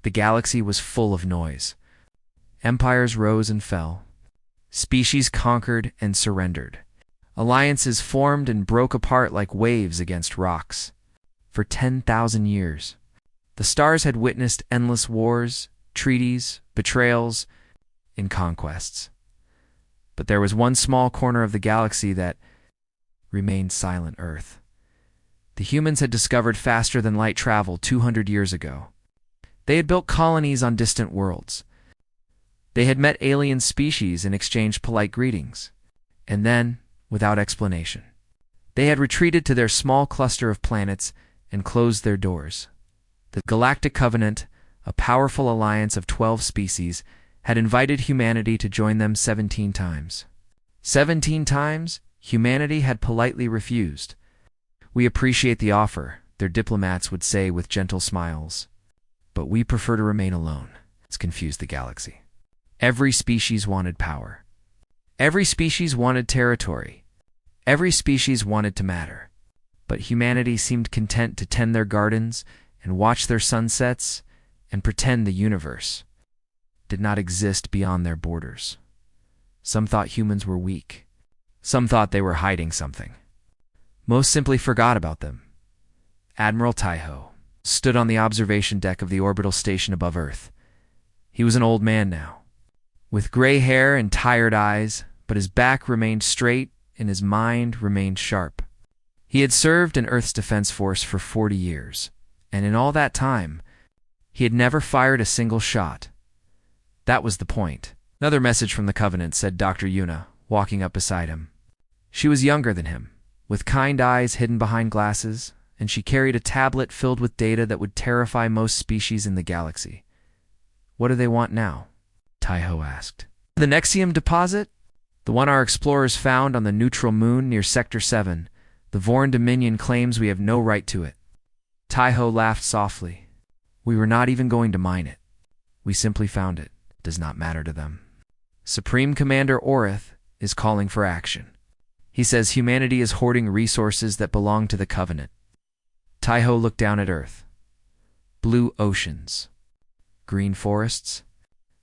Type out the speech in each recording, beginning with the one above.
The galaxy was full of noise. Empires rose and fell. Species conquered and surrendered. Alliances formed and broke apart like waves against rocks. For 10,000 years, the stars had witnessed endless wars, treaties, betrayals, and conquests. But there was one small corner of the galaxy that remained silent: Earth. The humans had discovered faster than light travel 200 years ago. They had built colonies on distant worlds. They had met alien species and exchanged polite greetings. And then, without explanation, they had retreated to their small cluster of planets and closed their doors. The Galactic Covenant, a powerful alliance of 12 species, had invited humanity to join them 17 times. 17 times, humanity had politely refused. "We appreciate the offer," their diplomats would say with gentle smiles, "but we prefer to remain alone." It's confused the galaxy. Every species wanted power. Every species wanted territory. Every species wanted to matter. But humanity seemed content to tend their gardens and watch their sunsets and pretend the universe did not exist beyond their borders. Some thought humans were weak. Some thought they were hiding something. Most simply forgot about them. Admiral Taiho stood on the observation deck of the orbital station above Earth. He was an old man now, with gray hair and tired eyes, but his back remained straight and his mind remained sharp. He had served in Earth's Defense Force for 40 years, and in all that time, he had never fired a single shot. That was the point. "Another message from the Covenant," said Dr. Yuna, walking up beside him. She was younger than him, with kind eyes hidden behind glasses, and she carried a tablet filled with data that would terrify most species in the galaxy. "What do they want now?" Taiho asked. "The Nexium deposit? The one our explorers found on the neutral moon near Sector 7. The Vorn Dominion claims we have no right to it." Taiho laughed softly. "We were not even going to mine it. We simply found it. It does not matter to them. Supreme Commander Orith is calling for action. He says humanity is hoarding resources that belong to the Covenant." Taiho looked down at Earth. Blue oceans, green forests,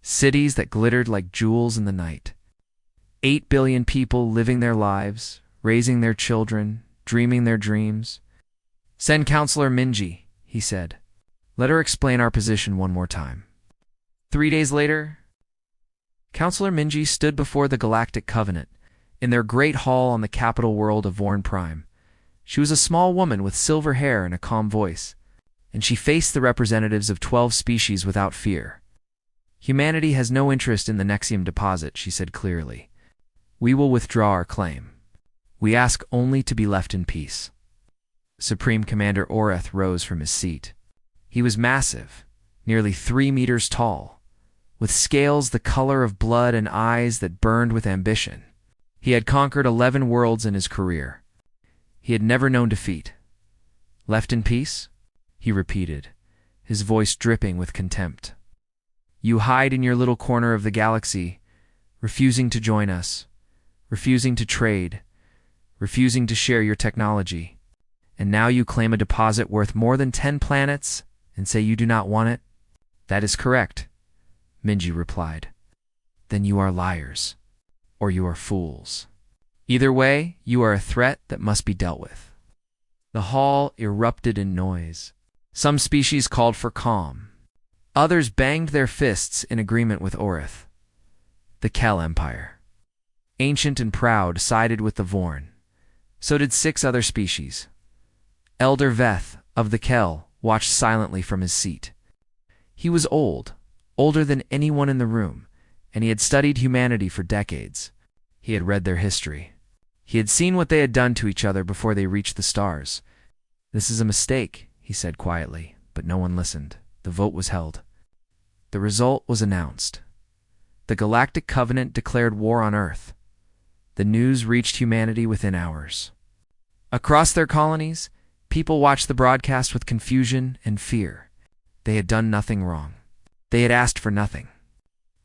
cities that glittered like jewels in the night. 8 billion people living their lives, raising their children, dreaming their dreams. "Send Counselor Minji," he said. "Let her explain our position one more time." 3 days later, Counselor Minji stood before the Galactic Covenant, in their great hall on the capital world of Vorn Prime. She was a small woman with silver hair and a calm voice, and she faced the representatives of 12 species without fear. "Humanity has no interest in the Nexium deposit," she said clearly. "We will withdraw our claim. We ask only to be left in peace." Supreme Commander Orith rose from his seat. He was massive, nearly 3 meters tall, with scales the color of blood and eyes that burned with ambition. He had conquered 11 worlds in his career. He had never known defeat. "Left in peace?" he repeated, his voice dripping with contempt. "You hide in your little corner of the galaxy, refusing to join us, refusing to trade, refusing to share your technology. And now you claim a deposit worth more than 10 planets and say you do not want it?" "That is correct," Minji replied. "Then you are liars, or you are fools. Either way, you are a threat that must be dealt with." The hall erupted in noise. Some species called for calm. Others banged their fists in agreement with Orith. The Kel Empire, ancient and proud, sided with the Vorn. So did 6 other species. Elder Veth of the Kel watched silently from his seat. He was old, older than anyone in the room, and he had studied humanity for decades. He had read their history. He had seen what they had done to each other before they reached the stars. "This is a mistake," he said quietly, but no one listened. The vote was held. The result was announced. The Galactic Covenant declared war on Earth. The news reached humanity within hours. Across their colonies, people watched the broadcast with confusion and fear. They had done nothing wrong. They had asked for nothing.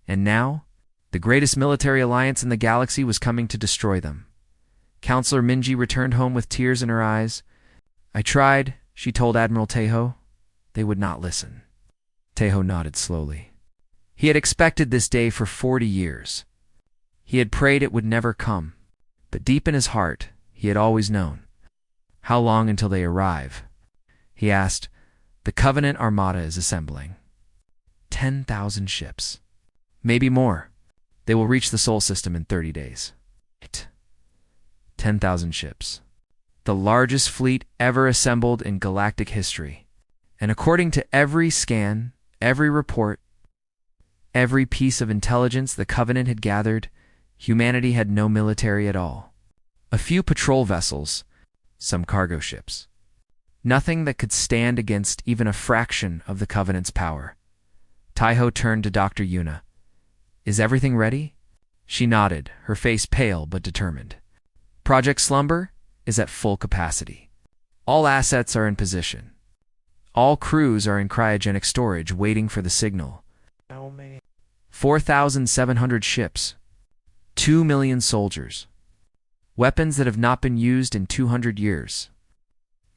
And now, the greatest military alliance in the galaxy was coming to destroy them. Counselor Minji returned home with tears in her eyes. "I tried," she told Admiral Taiho. "They would not listen." Tejo nodded slowly. He had expected this day for 40 years. He had prayed it would never come, but deep in his heart, he had always known. How long until they arrive? He asked. The Covenant Armada is assembling. 10,000 ships. Maybe more. They will reach the Sol system in 30 days. 10,000 ships. The largest fleet ever assembled in galactic history. And according to every scan, every report, every piece of intelligence the Covenant had gathered, humanity had no military at all. A few patrol vessels, some cargo ships. Nothing that could stand against even a fraction of the Covenant's power. Tejo turned to Dr. Yuna. Is everything ready? She nodded, her face pale but determined. Project Slumber is at full capacity. All assets are in position. All crews are in cryogenic storage waiting for the signal. How many? 4,700 ships. 2 million soldiers. Weapons that have not been used in 200 years.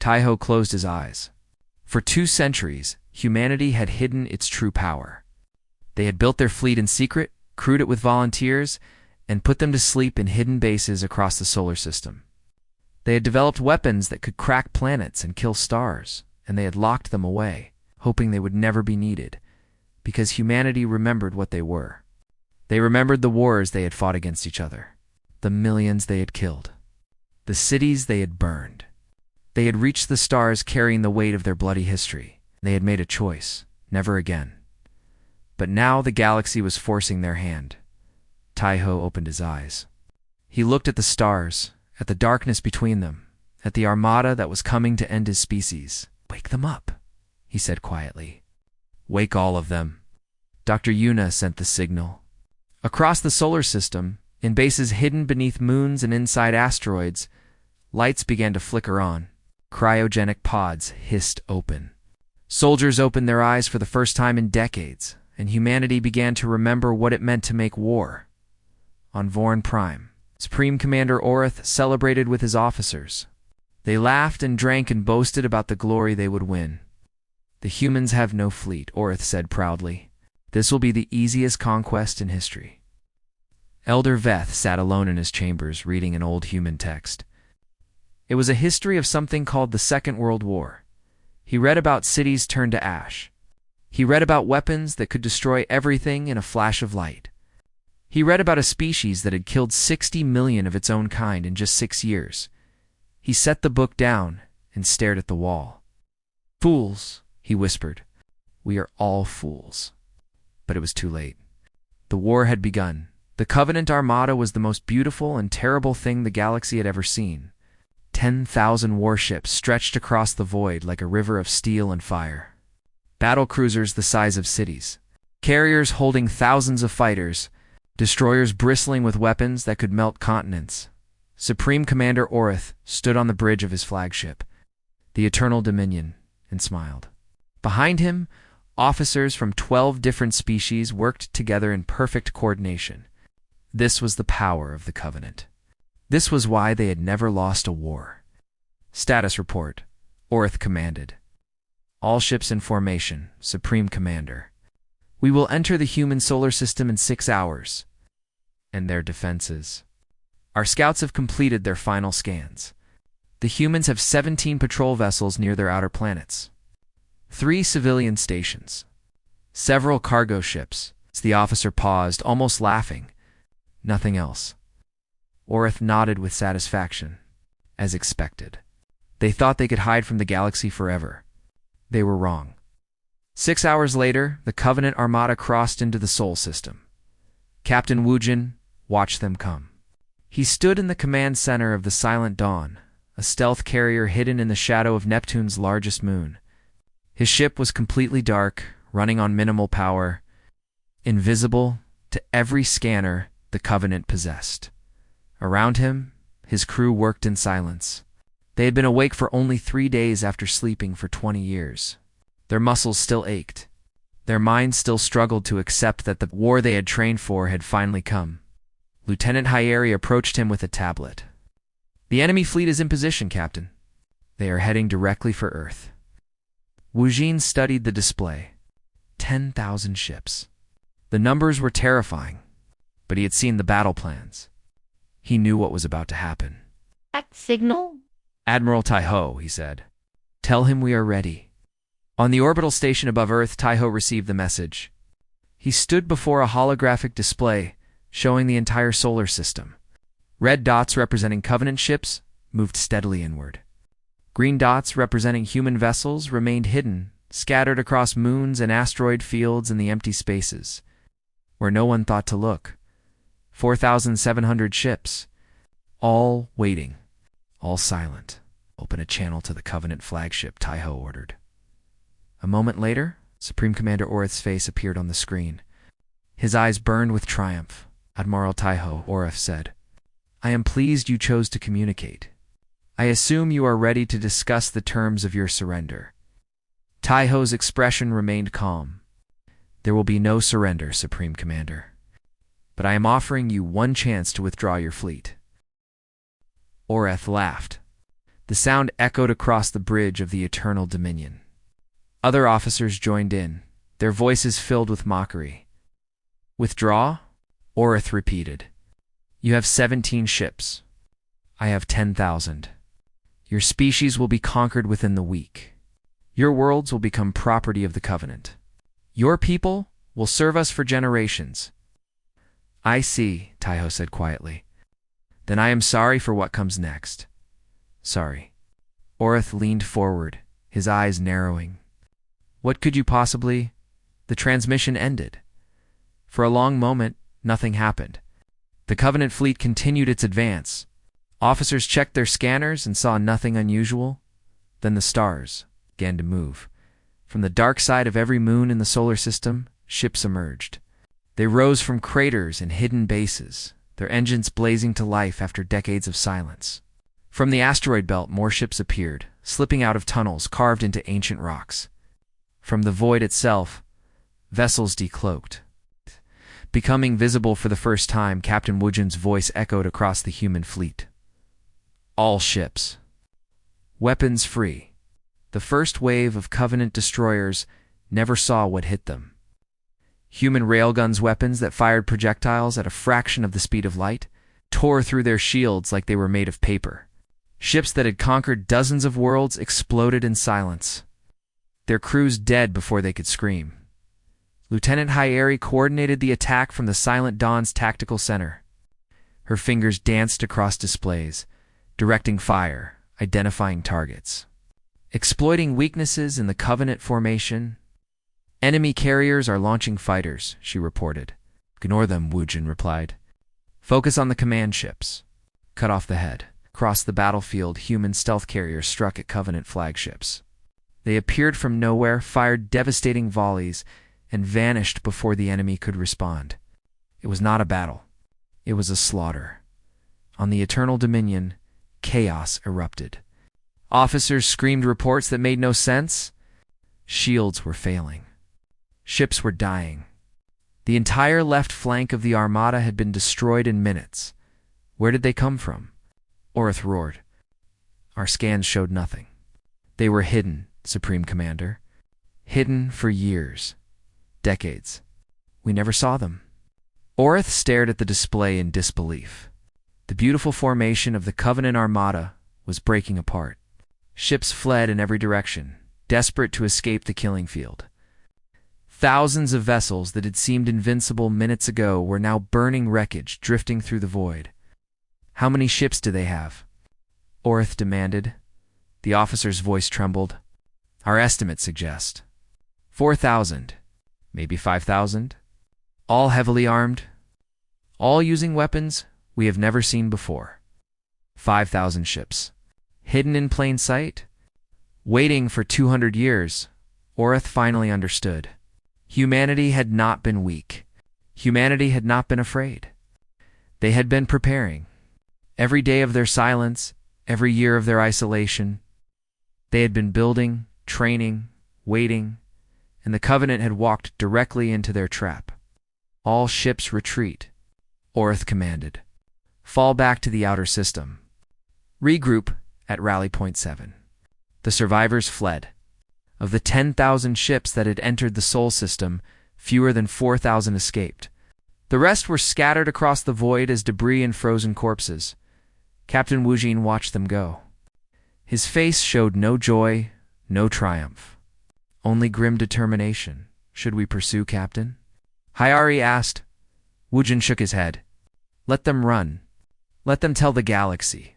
Tejo closed his eyes. For 2 centuries, humanity had hidden its true power. They had built their fleet in secret, crewed it with volunteers, and put them to sleep in hidden bases across the solar system. They had developed weapons that could crack planets and kill stars, and they had locked them away, hoping they would never be needed, because humanity remembered what they were. They remembered the wars they had fought against each other, the millions they had killed, the cities they had burned. They had reached the stars carrying the weight of their bloody history. They had made a choice, never again. But now the galaxy was forcing their hand. Tejo opened his eyes. He looked at the stars, at the darkness between them, at the armada that was coming to end his species. Wake them up, he said quietly. Wake all of them. Dr. Yuna sent the signal. Across the solar system, in bases hidden beneath moons and inside asteroids, lights began to flicker on. Cryogenic pods hissed open. Soldiers opened their eyes for the first time in decades, and humanity began to remember what it meant to make war. On Vorn Prime, Supreme Commander Orith celebrated with his officers. They laughed and drank and boasted about the glory they would win. The humans have no fleet, Orith said proudly. This will be the easiest conquest in history. Elder Veth sat alone in his chambers reading an old human text. It was a history of something called the Second World War. He read about cities turned to ash. He read about weapons that could destroy everything in a flash of light. He read about a species that had killed 60 million of its own kind in just 6 years. He set the book down and stared at the wall. Fools, he whispered. We are all fools. But it was too late. The war had begun. The Covenant Armada was the most beautiful and terrible thing the galaxy had ever seen. 10,000 warships stretched across the void like a river of steel and fire. Battle cruisers the size of cities. Carriers holding thousands of fighters. Destroyers bristling with weapons that could melt continents. Supreme Commander Orith stood on the bridge of his flagship, the Eternal Dominion, and smiled. Behind him, officers from 12 different species worked together in perfect coordination. This was the power of the Covenant. This was why they had never lost a war. Status report, Orith commanded. All ships in formation, Supreme Commander. We will enter the human solar system in 6 hours. And their defenses. Our scouts have completed their final scans. The humans have 17 patrol vessels near their outer planets. 3 civilian stations. Several cargo ships. The officer paused, almost laughing. Nothing else. Orith nodded with satisfaction. As expected. They thought they could hide from the galaxy forever. They were wrong. 6 hours later, the Covenant Armada crossed into the Sol system. Captain Wujin watched them come. He stood in the command center of the Silent Dawn, a stealth carrier hidden in the shadow of Neptune's largest moon. His ship was completely dark, running on minimal power, invisible to every scanner the Covenant possessed. Around him, his crew worked in silence. They had been awake for only 3 days after sleeping for 20 years. Their muscles still ached. Their minds still struggled to accept that the war they had trained for had finally come. Lieutenant Hyeri approached him with a tablet. The enemy fleet is in position, Captain. They are heading directly for Earth. Wujin studied the display. 10,000 ships. The numbers were terrifying, but he had seen the battle plans. He knew what was about to happen. Act signal? Admiral Tai-Ho, he said. Tell him we are ready. On the orbital station above Earth, Tai-Ho received the message. He stood before a holographic display showing the entire solar system. Red dots representing Covenant ships moved steadily inward. Green dots representing human vessels remained hidden, scattered across moons and asteroid fields in the empty spaces, where no one thought to look. 4,700 ships, all waiting, all silent. Open a channel to the Covenant flagship, Tai-Ho ordered. A moment later, Supreme Commander Orith's face appeared on the screen. His eyes burned with triumph. Admiral Tai-Ho, Orith said, I am pleased you chose to communicate. I assume you are ready to discuss the terms of your surrender. Tai-Ho's expression remained calm. There will be no surrender, Supreme Commander. But I am offering you one chance to withdraw your fleet. Orith laughed. The sound echoed across the bridge of the Eternal Dominion. Other officers joined in, their voices filled with mockery. Withdraw? Orith repeated. You have 17 ships. I have 10,000. Your species will be conquered within the week. Your worlds will become property of the Covenant. Your people will serve us for generations. I see, Tai-Ho said quietly. Then I am sorry for what comes next. Sorry. Orith leaned forward, his eyes narrowing. What could you possibly... The transmission ended. For a long moment, nothing happened. The Covenant fleet continued its advance. Officers checked their scanners and saw nothing unusual. Then the stars began to move. From the dark side of every moon in the solar system, ships emerged. They rose from craters and hidden bases, their engines blazing to life after decades of silence. From the asteroid belt, more ships appeared, slipping out of tunnels carved into ancient rocks. From the void itself, vessels decloaked. Becoming visible for the first time, Captain Woojin's voice echoed across the human fleet. All ships. Weapons free. The first wave of Covenant destroyers never saw what hit them. Human railguns weapons that fired projectiles at a fraction of the speed of light tore through their shields like they were made of paper. Ships that had conquered dozens of worlds exploded in silence, their crews dead before they could scream. Lieutenant Hyeri coordinated the attack from the Silent Dawn's tactical center. Her fingers danced across displays, directing fire, identifying targets. Exploiting weaknesses in the Covenant formation, enemy carriers are launching fighters, she reported. Ignore them, Woojin replied. Focus on the command ships. Cut off the head. Across the battlefield, human stealth carriers struck at Covenant flagships. They appeared from nowhere, fired devastating volleys, and vanished before the enemy could respond. It was not a battle. It was a slaughter. On the Eternal Dominion, chaos erupted. Officers screamed reports that made no sense. Shields were failing. Ships were dying. The entire left flank of the Armada had been destroyed in minutes. Where did they come from? Orith roared. Our scans showed nothing. They were hidden, Supreme Commander. Hidden for years. Decades. We never saw them. Orith stared at the display in disbelief. The beautiful formation of the Covenant Armada was breaking apart. Ships fled in every direction, desperate to escape the killing field. Thousands of vessels that had seemed invincible minutes ago were now burning wreckage, drifting through the void. How many ships do they have? Orith demanded. The officer's voice trembled. Our estimates suggest 4,000, maybe 5,000. All heavily armed. All using weapons we have never seen before. 5,000 ships. Hidden in plain sight? Waiting for 200 years, Orith finally understood. Humanity had not been weak. Humanity had not been afraid. They had been preparing. Every day of their silence, every year of their isolation, they had been building, training, waiting, and the Covenant had walked directly into their trap. All ships retreat, Orith commanded. Fall back to the outer system. Regroup at Rally Point 7. The survivors fled. Of the 10,000 ships that had entered the Sol system, fewer than 4,000 escaped. The rest were scattered across the void as debris and frozen corpses. Captain Wujin watched them go. His face showed no joy, no triumph. Only grim determination. Should we pursue, Captain? Hyari asked. Wujin shook his head. Let them run. Let them tell the galaxy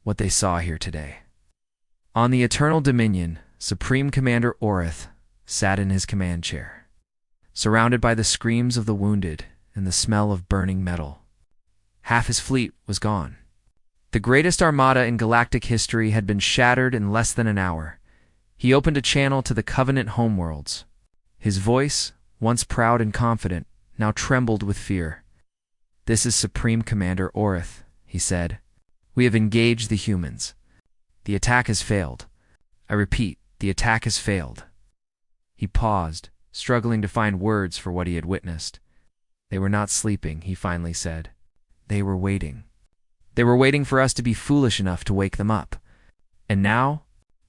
what they saw here today. On the Eternal Dominion, Supreme Commander Orith sat in his command chair, surrounded by the screams of the wounded and the smell of burning metal. Half his fleet was gone. The greatest armada in galactic history had been shattered in less than an hour. He opened a channel to the Covenant homeworlds. His voice, once proud and confident, now trembled with fear. This is Supreme Commander Orith, he said. We have engaged the humans. The attack has failed. I repeat, the attack has failed. He paused, struggling to find words for what he had witnessed. They were not sleeping, he finally said. They were waiting. They were waiting for us to be foolish enough to wake them up. And now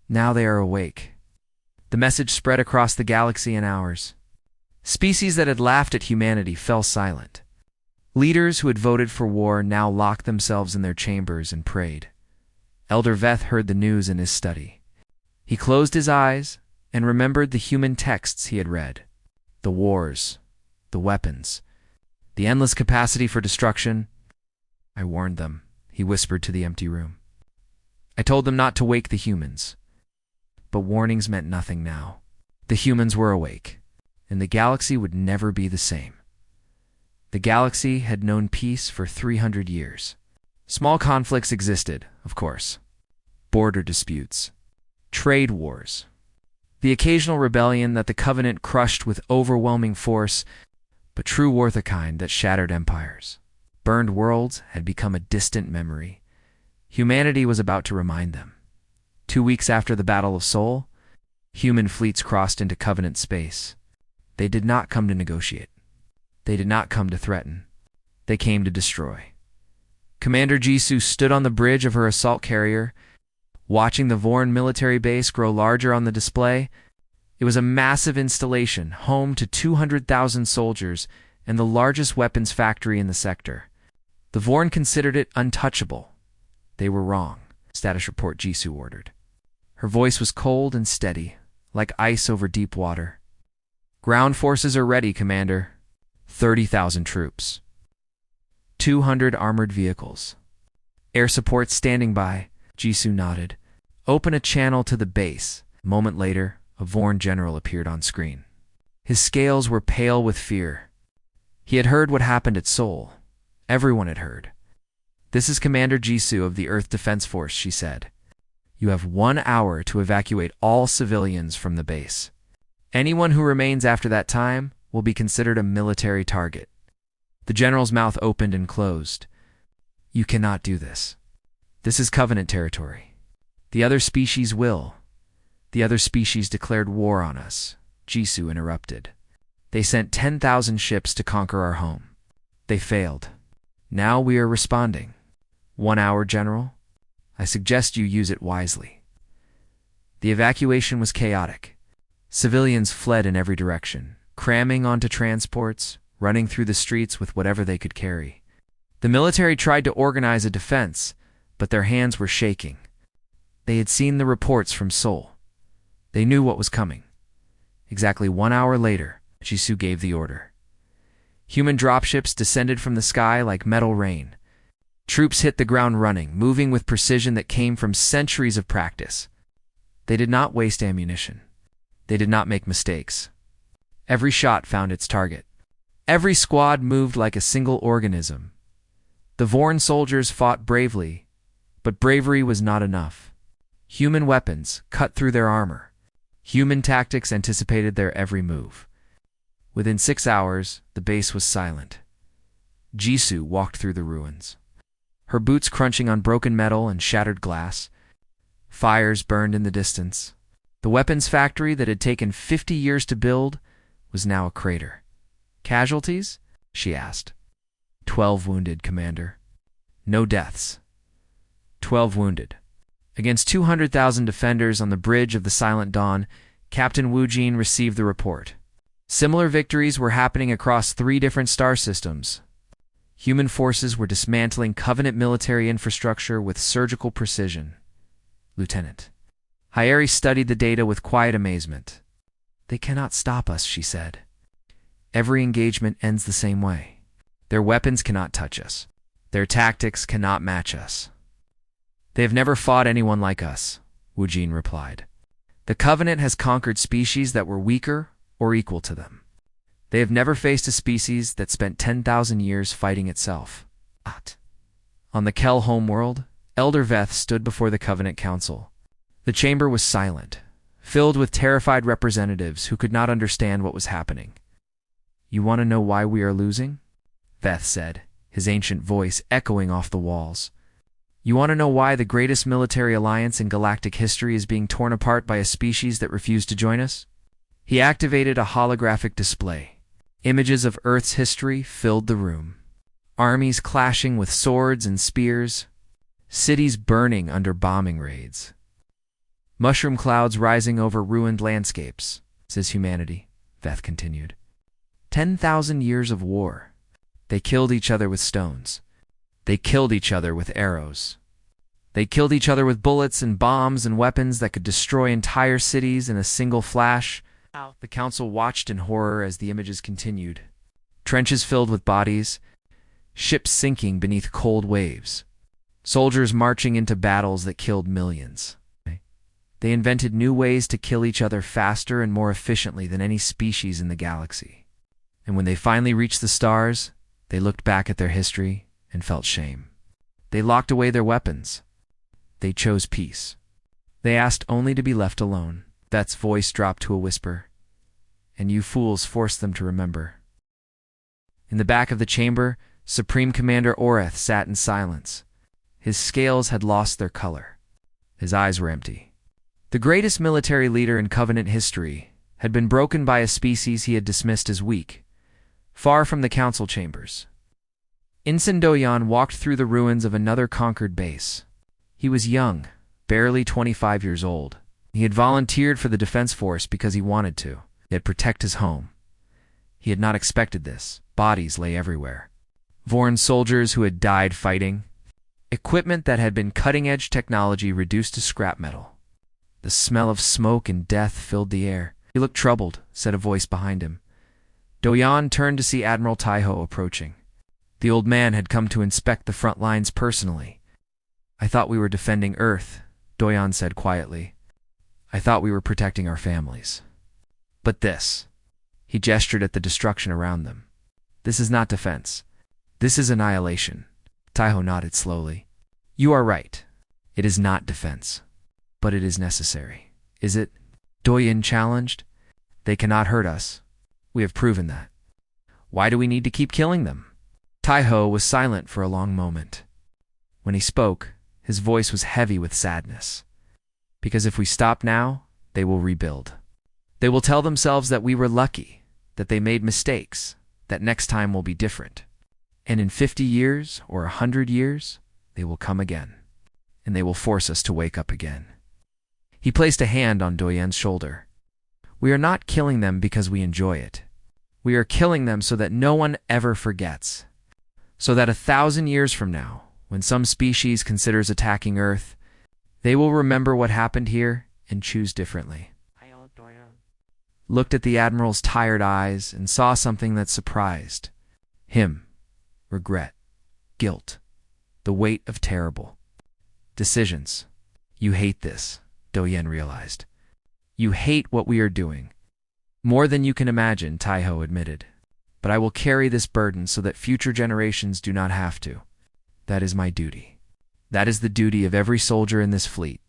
they are awake. The message spread across the galaxy in hours. Species that had laughed at humanity fell silent. Leaders who had voted for war now locked themselves in their chambers and prayed. Elder Veth heard the news in his study. He closed his eyes and remembered the human texts he had read. The wars, the weapons, the endless capacity for destruction. I warned them, he whispered to the empty room. I told them not to wake the humans. But warnings meant nothing now. The humans were awake, and the galaxy would never be the same. The galaxy had known peace for 300 years. Small conflicts existed, of course. Border disputes, trade wars, the occasional rebellion that the Covenant crushed with overwhelming force, but true war the kind that shattered empires. Burned worlds had become a distant memory. Humanity was about to remind them. 2 weeks after the Battle of Sol, human fleets crossed into Covenant space. They did not come to negotiate. They did not come to threaten. They came to destroy. Commander Jisoo stood on the bridge of her assault carrier, watching the Vorn military base grow larger on the display. It was a massive installation, home to 200,000 soldiers and the largest weapons factory in the sector. The Vorn considered it untouchable. They were wrong, status report Jisoo ordered. Her voice was cold and steady, like ice over deep water. Ground forces are ready, Commander. 30,000 troops. 200 armored vehicles. Air support standing by, Jisoo nodded. Open a channel to the base. A moment later, a Vorn general appeared on screen. His scales were pale with fear. He had heard what happened at Sol. Everyone had heard. This is Commander Jisoo of the Earth Defense Force, she said. You have 1 hour to evacuate all civilians from the base. Anyone who remains after that time will be considered a military target. The general's mouth opened and closed. You cannot do this. This is Covenant territory. The other species will. The other species declared war on us, Jisoo interrupted. They sent 10,000 ships to conquer our home. They failed. Now we are responding. 1 hour, General. I suggest you use it wisely. The evacuation was chaotic. Civilians fled in every direction, cramming onto transports, running through the streets with whatever they could carry. The military tried to organize a defense, but their hands were shaking. They had seen the reports from Sol. They knew what was coming. Exactly 1 hour later, Jisoo gave the order. Human dropships descended from the sky like metal rain. Troops hit the ground running, moving with precision that came from centuries of practice. They did not waste ammunition. They did not make mistakes. Every shot found its target. Every squad moved like a single organism. The Vorn soldiers fought bravely, but bravery was not enough. Human weapons cut through their armor. Human tactics anticipated their every move. Within 6 hours, the base was silent. Jisoo walked through the ruins, her boots crunching on broken metal and shattered glass. Fires burned in the distance. The weapons factory that had taken 50 years to build was now a crater. Casualties? She asked. 12 wounded, Commander. No deaths. 12 wounded. Against 200,000 defenders on the bridge of the Silent Dawn, Captain Wu Jin received the report. Similar victories were happening across 3 different star systems. Human forces were dismantling Covenant military infrastructure with surgical precision. Lieutenant Hyeri studied the data with quiet amazement. "They cannot stop us," she said. "Every engagement ends the same way. Their weapons cannot touch us. Their tactics cannot match us." "They have never fought anyone like us," Wu Jin replied. "The Covenant has conquered species that were weaker or equal to them. They have never faced a species that spent 10,000 years fighting itself." On the Kel homeworld, Elder Veth stood before the Covenant Council. The chamber was silent, filled with terrified representatives who could not understand what was happening. "You want to know why we are losing?" Veth said, his ancient voice echoing off the walls. "You want to know why the greatest military alliance in galactic history is being torn apart by a species that refused to join us?" He activated a holographic display. Images of Earth's history filled the room. Armies clashing with swords and spears, cities burning under bombing raids. Mushroom clouds rising over ruined landscapes, says humanity, Veth continued. 10,000 years of war. They killed each other with stones. They killed each other with arrows. They killed each other with bullets and bombs and weapons that could destroy entire cities in a single flash. The council watched in horror as the images continued. Trenches filled with bodies, ships sinking beneath cold waves, soldiers marching into battles that killed millions. They invented new ways to kill each other faster and more efficiently than any species in the galaxy. And when they finally reached the stars, they looked back at their history and felt shame. They locked away their weapons. They chose peace. They asked only to be left alone. Veth's voice dropped to a whisper. "And you fools forced them to remember." In the back of the chamber, Supreme Commander Oreth sat in silence. His scales had lost their color. His eyes were empty. The greatest military leader in Covenant history had been broken by a species he had dismissed as weak, far from the council chambers. Insen Doyan walked through the ruins of another conquered base. He was young, barely 25 years old. He had volunteered for the defense force because he wanted to, yet protect his home. He had not expected this. Bodies lay everywhere. Vorn soldiers who had died fighting. Equipment that had been cutting-edge technology reduced to scrap metal. The smell of smoke and death filled the air. "He looked troubled," said a voice behind him. Doyan turned to see Admiral Taiho approaching. The old man had come to inspect the front lines personally. "I thought we were defending Earth," Doyan said quietly. "I thought we were protecting our families. But this," he gestured at the destruction around them. "This is not defense. This is annihilation." Taiho nodded slowly. "You are right. It is not defense. But it is necessary." "Is it?" Doyan challenged. "They cannot hurt us. We have proven that. Why do we need to keep killing them?" Taiho was silent for a long moment. When he spoke, his voice was heavy with sadness. "Because if we stop now, they will rebuild. They will tell themselves that we were lucky, that they made mistakes, that next time will be different. And in 50 years or 100 years, they will come again, and they will force us to wake up again." He placed a hand on Doyen's shoulder. "We are not killing them because we enjoy it. We are killing them so that no one ever forgets. So that 1,000 years from now, when some species considers attacking Earth, they will remember what happened here and choose differently." Looked at the Admiral's tired eyes and saw something that surprised him. Regret, guilt, the weight of terrible decisions. "You hate this," Doyen realized. "You hate what we are doing. More than you can imagine," Taiho admitted. "But I will carry this burden so that future generations do not have to. That is my duty. That is the duty of every soldier in this fleet."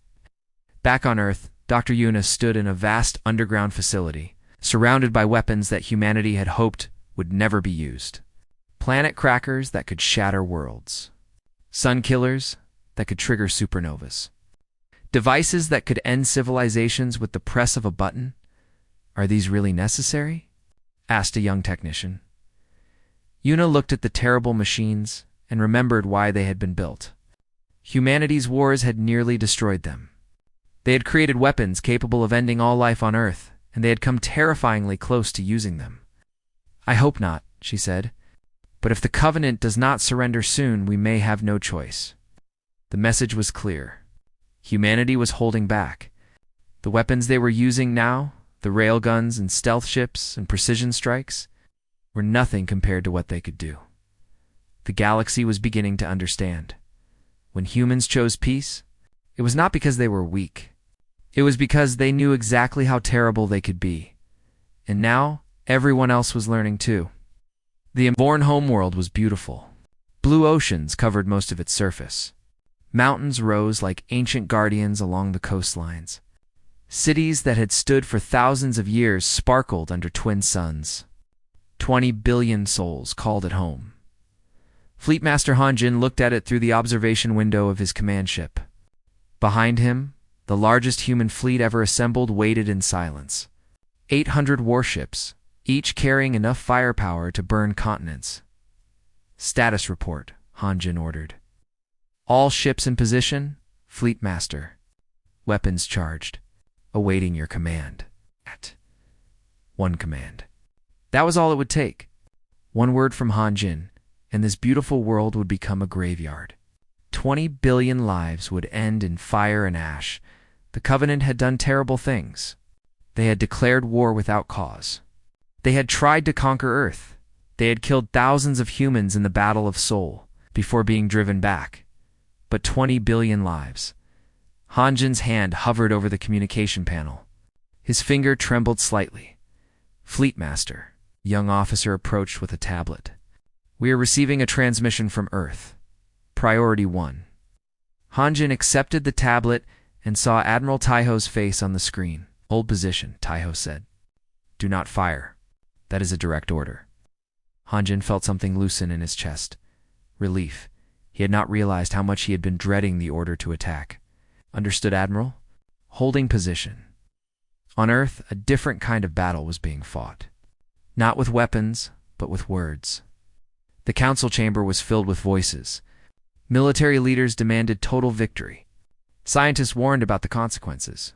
Back on Earth, Dr. Yuna stood in a vast underground facility, surrounded by weapons that humanity had hoped would never be used. Planet crackers that could shatter worlds. Sun killers that could trigger supernovas. Devices that could end civilizations with the press of a button. "Are these really necessary?" asked a young technician. Yuna looked at the terrible machines and remembered why they had been built. Humanity's wars had nearly destroyed them. They had created weapons capable of ending all life on Earth, and they had come terrifyingly close to using them. "I hope not," she said. "But if the Covenant does not surrender soon, we may have no choice." The message was clear. Humanity was holding back. The weapons they were using now, the railguns and stealth ships and precision strikes, were nothing compared to what they could do. The galaxy was beginning to understand. When humans chose peace, it was not because they were weak. It was because they knew exactly how terrible they could be. And now, everyone else was learning too. The unborn homeworld was beautiful. Blue oceans covered most of its surface. Mountains rose like ancient guardians along the coastlines. Cities that had stood for thousands of years sparkled under twin suns. 20 billion souls called it home. Fleetmaster Hanjin looked at it through the observation window of his command ship. Behind him, the largest human fleet ever assembled waited in silence. 800 warships, each carrying enough firepower to burn continents. "Status report," Hanjin ordered. "All ships in position, Fleetmaster. Weapons charged. Awaiting your command." One command. That was all it would take. One word from Hanjin, and this beautiful world would become a graveyard. 20 billion lives would end in fire and ash. The Covenant had done terrible things. They had declared war without cause. They had tried to conquer Earth. They had killed thousands of humans in the Battle of Seoul before being driven back. But 20 billion lives. Hanjin's hand hovered over the communication panel. His finger trembled slightly. "Fleetmaster," a young officer approached with a tablet. "We are receiving a transmission from Earth. Priority 1. Hanjin accepted the tablet and saw Admiral Taiho's face on the screen. "Hold position," Taiho said. "Do not fire. That is a direct order." Hanjin felt something loosen in his chest. Relief. He had not realized how much he had been dreading the order to attack. "Understood, Admiral?" Holding position. On Earth, a different kind of battle was being fought. Not with weapons, but with words. The council chamber was filled with voices. Military leaders demanded total victory. Scientists warned about the consequences.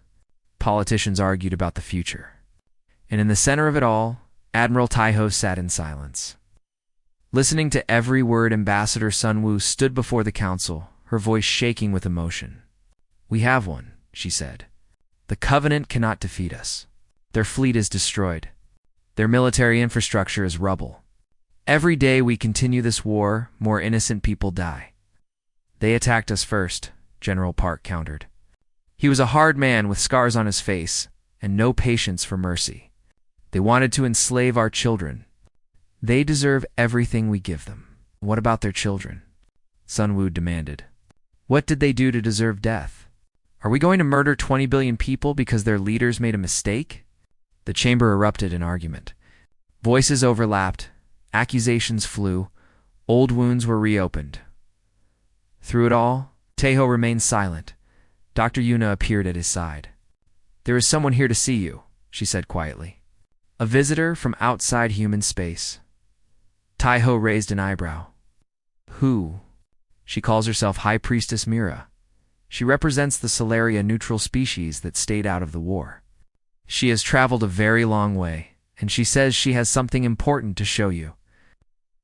Politicians argued about the future. And in the center of it all, Admiral Taiho sat in silence. Listening to every word, Ambassador Sunwoo stood before the council, her voice shaking with emotion. "We have one," she said. "The Covenant cannot defeat us. Their fleet is destroyed. Their military infrastructure is rubble. Every day we continue this war, more innocent people die." "They attacked us first," General Park countered. He was a hard man with scars on his face and no patience for mercy. "They wanted to enslave our children. They deserve everything we give them." "What about their children?" Sunwoo demanded. "What did they do to deserve death? Are we going to murder 20 billion people because their leaders made a mistake?" The chamber erupted in argument. Voices overlapped, accusations flew, old wounds were reopened. Through it all, Taiho remained silent. Dr. Yuna appeared at his side. "There is someone here to see you," she said quietly. "A visitor from outside human space." Taiho raised an eyebrow. "Who?" "She calls herself High Priestess Mira. She represents the Solaria neutral species that stayed out of the war. She has traveled a very long way, and she says she has something important to show you."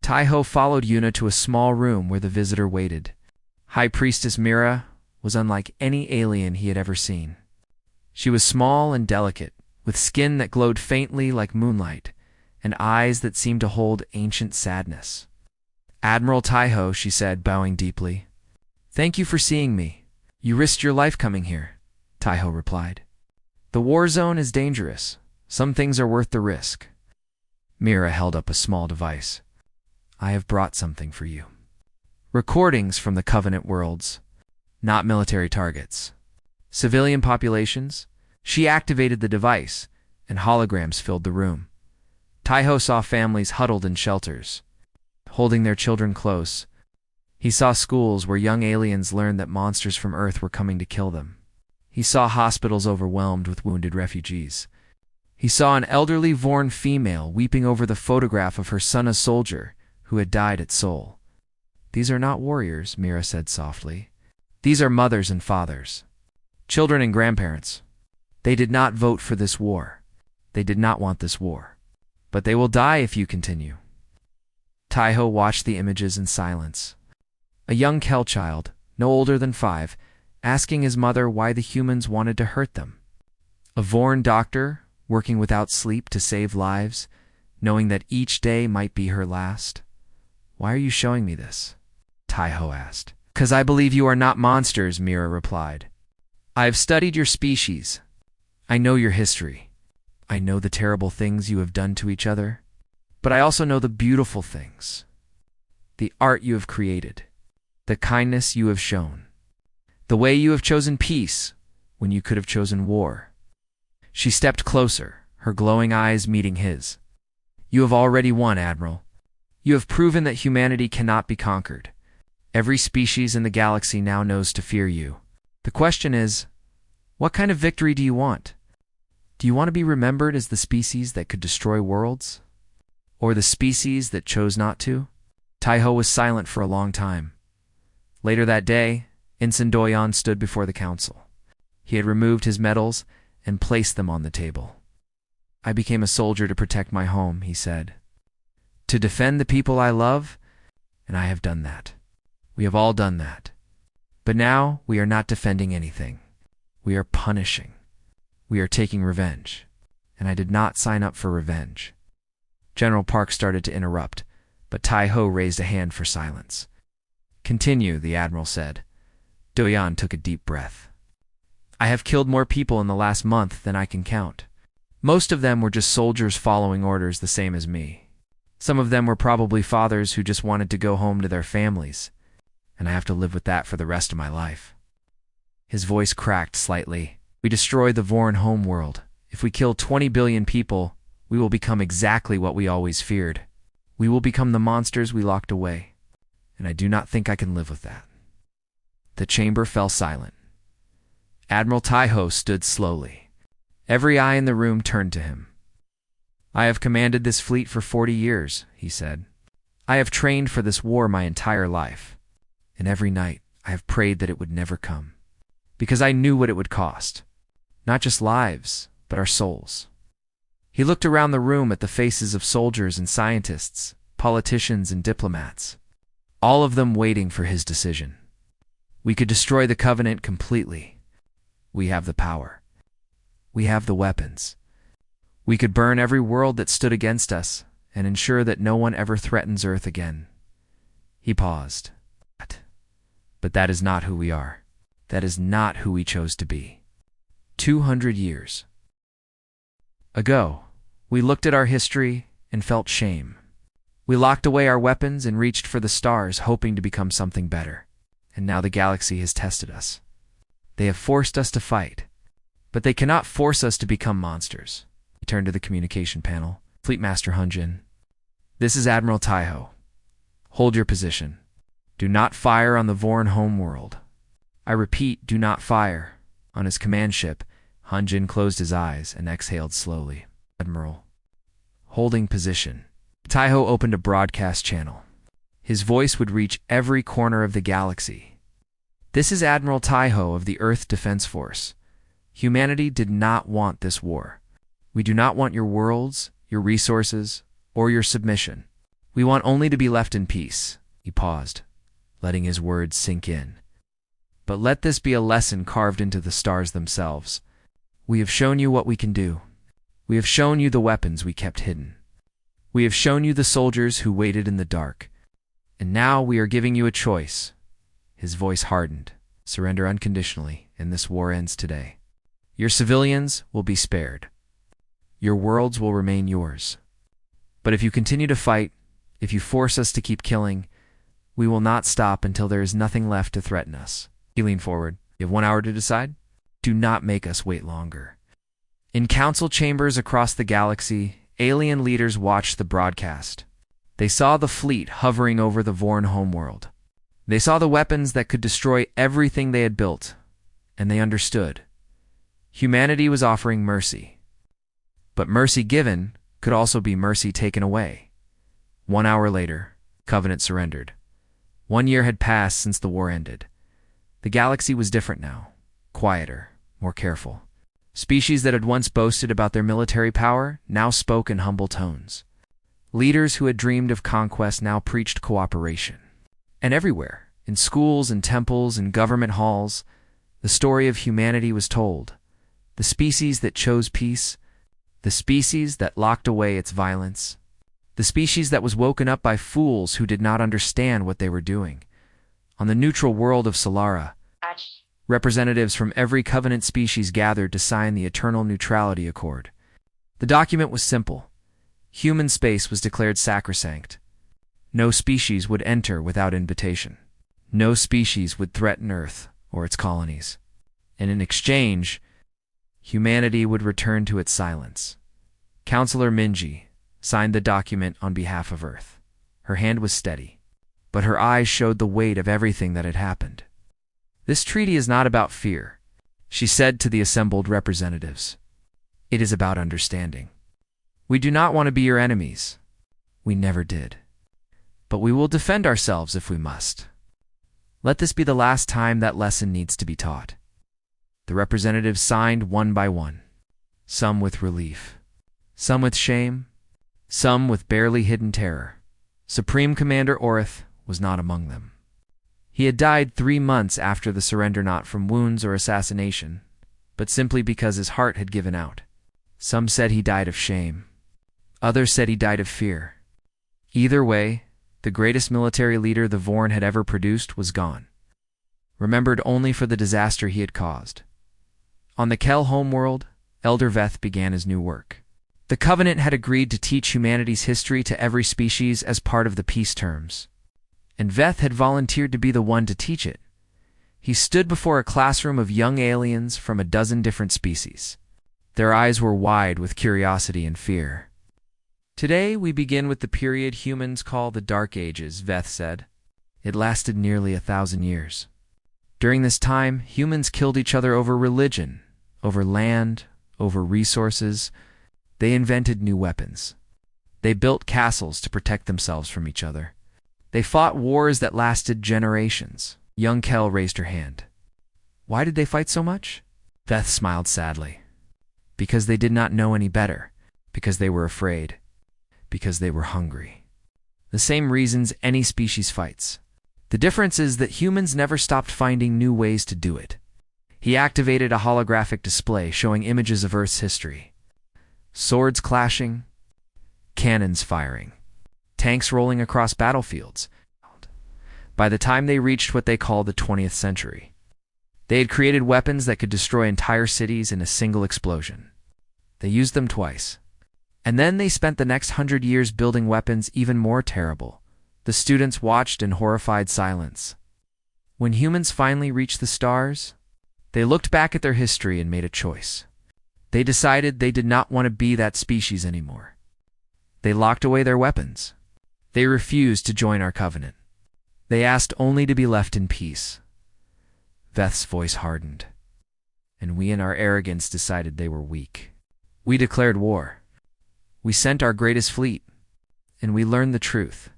Taiho followed Yuna to a small room where the visitor waited. High Priestess Mira was unlike any alien he had ever seen. She was small and delicate, with skin that glowed faintly like moonlight, and eyes that seemed to hold ancient sadness. "Admiral Taiho," she said, bowing deeply. "Thank you for seeing me. You risked your life coming here," Taiho replied. "The war zone is dangerous. Some things are worth the risk." Mira held up a small device. "I have brought something for you." Recordings from the Covenant worlds, not military targets. Civilian populations. She activated the device, and holograms filled the room. Taiho saw families huddled in shelters, holding their children close. He saw schools where young aliens learned that monsters from Earth were coming to kill them. He saw hospitals overwhelmed with wounded refugees. He saw an elderly Vorn female weeping over the photograph of her son, a soldier, who had died at Seoul. "These are not warriors," Mira said softly. "These are mothers and fathers, children and grandparents. They did not vote for this war. They did not want this war. But they will die if you continue. Taiho watched the images in silence. A young Kel child, no older than 5, asking his mother why the humans wanted to hurt them. A Vorn doctor, working without sleep to save lives, knowing that each day might be her last. "Why are you showing me this?" Taiho asked. "'Cause I believe you are not monsters," Mira replied. "I have studied your species. I know your history. I know the terrible things you have done to each other. But I also know the beautiful things. The art you have created. The kindness you have shown. The way you have chosen peace when you could have chosen war." She stepped closer, her glowing eyes meeting his. "You have already won, Admiral. You have proven that humanity cannot be conquered. Every species in the galaxy now knows to fear you. The question is, what kind of victory do you want? Do you want to be remembered as the species that could destroy worlds? Or the species that chose not to?" Taiho was silent for a long time. Later that day, Ensign Doyon stood before the council. He had removed his medals and placed them on the table. "I became a soldier to protect my home," he said. "To defend the people I love, and I have done that. We have all done that. But now we are not defending anything. We are punishing. We are taking revenge. And I did not sign up for revenge." General Park started to interrupt, but Taiho raised a hand for silence. "Continue," the Admiral said. Doyon took a deep breath. "I have killed more people in the last month than I can count. Most of them were just soldiers following orders the same as me. Some of them were probably fathers who just wanted to go home to their families, and I have to live with that for the rest of my life." His voice cracked slightly. "We destroy the Vorn homeworld. If we kill 20 billion people, we will become exactly what we always feared. We will become the monsters we locked away, and I do not think I can live with that." The chamber fell silent. Admiral Taiho stood slowly. Every eye in the room turned to him. "I have commanded this fleet for 40 years, he said. "I have trained for this war my entire life, and every night I have prayed that it would never come, because I knew what it would cost, not just lives, but our souls." He looked around the room at the faces of soldiers and scientists, politicians and diplomats, all of them waiting for his decision. "We could destroy the Covenant completely. We have the power. We have the weapons. We could burn every world that stood against us and ensure that no one ever threatens Earth again." He paused. "But that is not who we are. That is not who we chose to be. 200 years ago, we looked at our history and felt shame. We locked away our weapons and reached for the stars, hoping to become something better. And now the galaxy has tested us. They have forced us to fight, but they cannot force us to become monsters." He turned to the communication panel. "Fleet Master Hunjin, this is Admiral Taiho. Hold your position. Do not fire on the Vorn homeworld. I repeat, do not fire." On his command ship, Hunjin closed his eyes and exhaled slowly. "Admiral." Holding position. Taiho opened a broadcast channel. His voice would reach every corner of the galaxy. "This is Admiral Taiho of the Earth Defense Force. Humanity did not want this war. We do not want your worlds, your resources, or your submission. We want only to be left in peace." He paused, letting his words sink in. "But let this be a lesson carved into the stars themselves. We have shown you what we can do. We have shown you the weapons we kept hidden. We have shown you the soldiers who waited in the dark. And now we are giving you a choice." His voice hardened. "Surrender unconditionally, and this war ends today. Your civilians will be spared. Your worlds will remain yours. But if you continue to fight, if you force us to keep killing, we will not stop until there is nothing left to threaten us." He leaned forward. "You have 1 hour to decide? Do not make us wait longer." In council chambers across the galaxy, alien leaders watched the broadcast. They saw the fleet hovering over the Vorn homeworld. They saw the weapons that could destroy everything they had built, and they understood. Humanity was offering mercy. But mercy given could also be mercy taken away. 1 hour later, Covenant surrendered. 1 year had passed since the war ended. The galaxy was different now, quieter, more careful. Species that had once boasted about their military power now spoke in humble tones. Leaders who had dreamed of conquest now preached cooperation. And everywhere, in schools and temples and government halls, the story of humanity was told. The species that chose peace, the species that locked away its violence, the species that was woken up by fools who did not understand what they were doing. On the neutral world of Solara, representatives from every covenant species gathered to sign the Eternal Neutrality Accord. The document was simple. Human space was declared sacrosanct. No species would enter without invitation. No species would threaten Earth or its colonies. And in exchange, humanity would return to its silence. Counselor Minji signed the document on behalf of Earth. Her hand was steady, but her eyes showed the weight of everything that had happened. "This treaty is not about fear," she said to the assembled representatives. "It is about understanding. We do not want to be your enemies. We never did. But we will defend ourselves if we must. Let this be the last time that lesson needs to be taught." The representatives signed one by one, some with relief, some with shame, some with barely hidden terror. Supreme Commander Orth was not among them. He had died 3 months after the surrender, not from wounds or assassination, but simply because his heart had given out. Some said he died of shame. Others said he died of fear. Either way, the greatest military leader the Vorn had ever produced was gone, remembered only for the disaster he had caused. On the Kel homeworld, Elder Veth began his new work. The Covenant had agreed to teach humanity's history to every species as part of the peace terms, and Veth had volunteered to be the one to teach it. He stood before a classroom of young aliens from a dozen different species. Their eyes were wide with curiosity and fear. "Today we begin with the period humans call the Dark Ages," Veth said. "It lasted nearly 1,000 years. During this time, humans killed each other over religion, over land, over resources. They invented new weapons. They built castles to protect themselves from each other. They fought wars that lasted generations." Young Kel raised her hand. "Why did they fight so much?" Veth smiled sadly. "Because they did not know any better, because they were afraid, because they were hungry. The same reasons any species fights. The difference is that humans never stopped finding new ways to do it." He activated a holographic display showing images of Earth's history. Swords clashing, cannons firing, tanks rolling across battlefields. By the time they reached what they called the 20th century, they had created weapons that could destroy entire cities in a single explosion. They used them twice. And then they spent the next 100 years building weapons even more terrible. The students watched in horrified silence. When humans finally reached the stars, they looked back at their history and made a choice. They decided they did not want to be that species anymore. They locked away their weapons. They refused to join our covenant. They asked only to be left in peace. Veth's voice hardened. And we in our arrogance decided they were weak. We declared war. We sent our greatest fleet, and we learned the truth.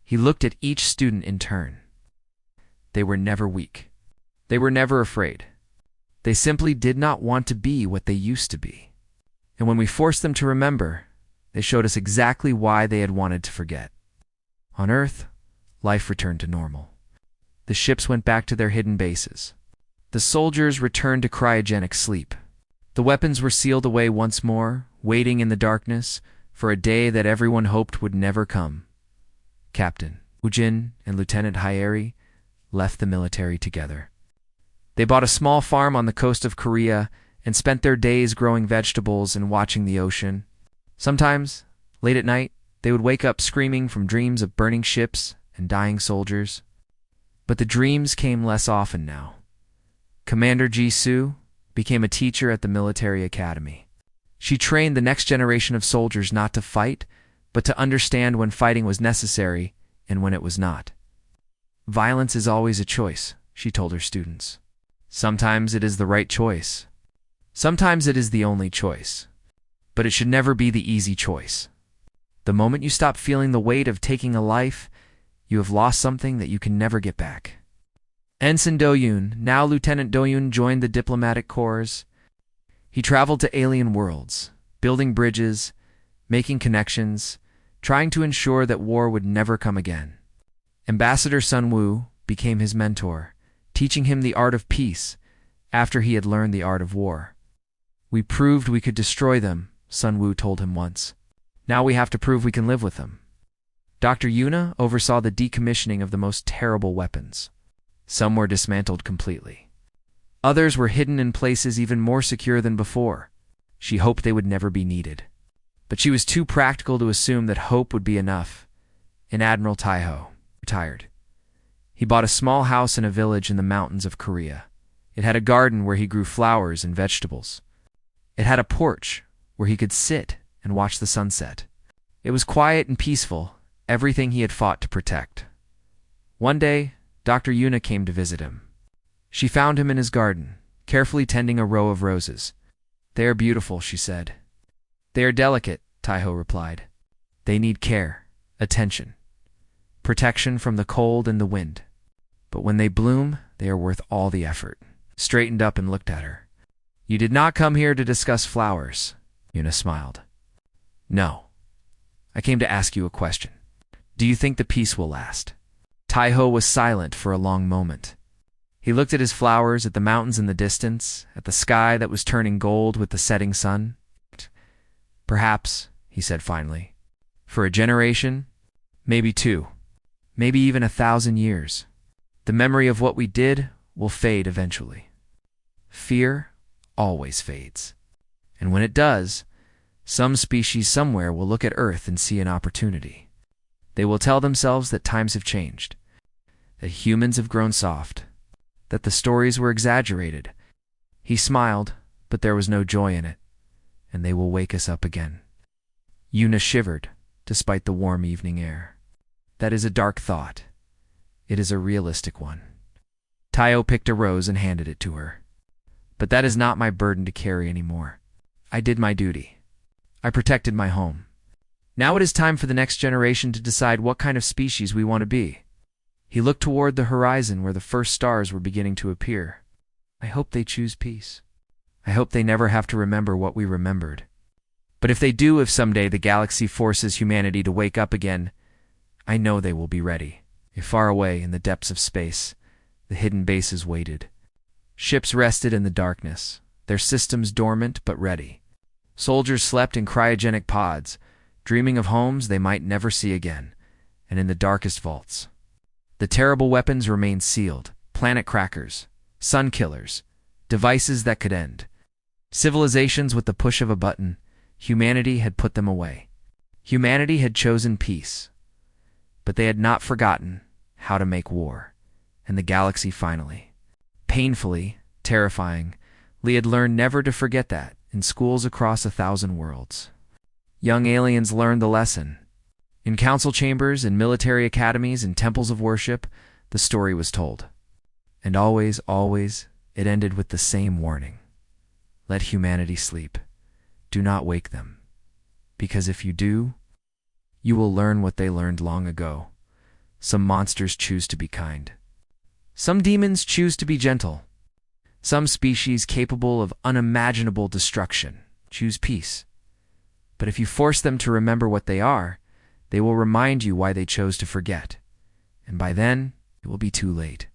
He looked at each student in turn. They were never weak. They were never afraid. They simply did not want to be what they used to be. And when we forced them to remember, they showed us exactly why they had wanted to forget. On Earth, life returned to normal. The ships went back to their hidden bases. The soldiers returned to cryogenic sleep. The weapons were sealed away once more, waiting in the darkness for a day that everyone hoped would never come. Captain Ujin and Lieutenant Hyeri left the military together. They bought a small farm on the coast of Korea and spent their days growing vegetables and watching the ocean. Sometimes, late at night, they would wake up screaming from dreams of burning ships and dying soldiers. But the dreams came less often now. Commander Jisoo became a teacher at the military academy. She trained the next generation of soldiers not to fight, but to understand when fighting was necessary and when it was not. Violence is always a choice, she told her students. Sometimes it is the right choice. Sometimes it is the only choice. But it should never be the easy choice. The moment you stop feeling the weight of taking a life, you have lost something that you can never get back. Ensign Do-yoon, now Lieutenant Do-yoon, joined the diplomatic corps. He traveled to alien worlds, building bridges, making connections, trying to ensure that war would never come again. Ambassador Sun Wu became his mentor, teaching him the art of peace after he had learned the art of war. "We proved we could destroy them," Sun Wu told him once. "Now we have to prove we can live with them." Dr. Yuna oversaw the decommissioning of the most terrible weapons. Some were dismantled completely. Others were hidden in places even more secure than before. She hoped they would never be needed. But she was too practical to assume that hope would be enough. And Admiral Taiho retired. He bought a small house in a village in the mountains of Korea. It had a garden where he grew flowers and vegetables. It had a porch where he could sit and watch the sunset. It was quiet and peaceful, everything he had fought to protect. One day, Dr. Yuna came to visit him. She found him in his garden, carefully tending a row of roses. "They are beautiful," she said. "They are delicate," Taiho replied. "They need care, attention, protection from the cold and the wind. But when they bloom, they are worth all the effort." Straightened up and looked at her. "You did not come here to discuss flowers," Yuna smiled. "No. I came to ask you a question. Do you think the peace will last?" Taiho was silent for a long moment. He looked at his flowers, at the mountains in the distance, at the sky that was turning gold with the setting sun. "Perhaps," he said finally. "For a generation, maybe two, maybe even 1,000 years. The memory of what we did will fade eventually. Fear always fades. And when it does, some species somewhere will look at Earth and see an opportunity. They will tell themselves that times have changed, that humans have grown soft, that the stories were exaggerated." He smiled, but there was no joy in it. "And they will wake us up again." Yuna shivered, despite the warm evening air. "That is a dark thought. It is a realistic one." Taiho picked a rose and handed it to her. "But that is not my burden to carry anymore. I did my duty. I protected my home. Now it is time for the next generation to decide what kind of species we want to be." He looked toward the horizon where the first stars were beginning to appear. "I hope they choose peace. I hope they never have to remember what we remembered. But if they do, if someday the galaxy forces humanity to wake up again, I know they will be ready." Far away in the depths of space, the hidden bases waited. Ships rested in the darkness, their systems dormant but ready. Soldiers slept in cryogenic pods, dreaming of homes they might never see again, and in the darkest vaults. The terrible weapons remained sealed: planet crackers, sun killers, devices that could end. Civilizations with the push of a button, humanity had put them away. Humanity had chosen peace, but they had not forgotten how to make war. And the galaxy finally, painfully, terrifyingly, had learned never to forget that in schools across 1,000 worlds. Young aliens learned the lesson. In council chambers, in military academies, in temples of worship, the story was told. And always, always, it ended with the same warning: let humanity sleep. Do not wake them. Because if you do, you will learn what they learned long ago. Some monsters choose to be kind. Some demons choose to be gentle. Some species capable of unimaginable destruction choose peace. But if you force them to remember what they are, they will remind you why they chose to forget. And by then, it will be too late.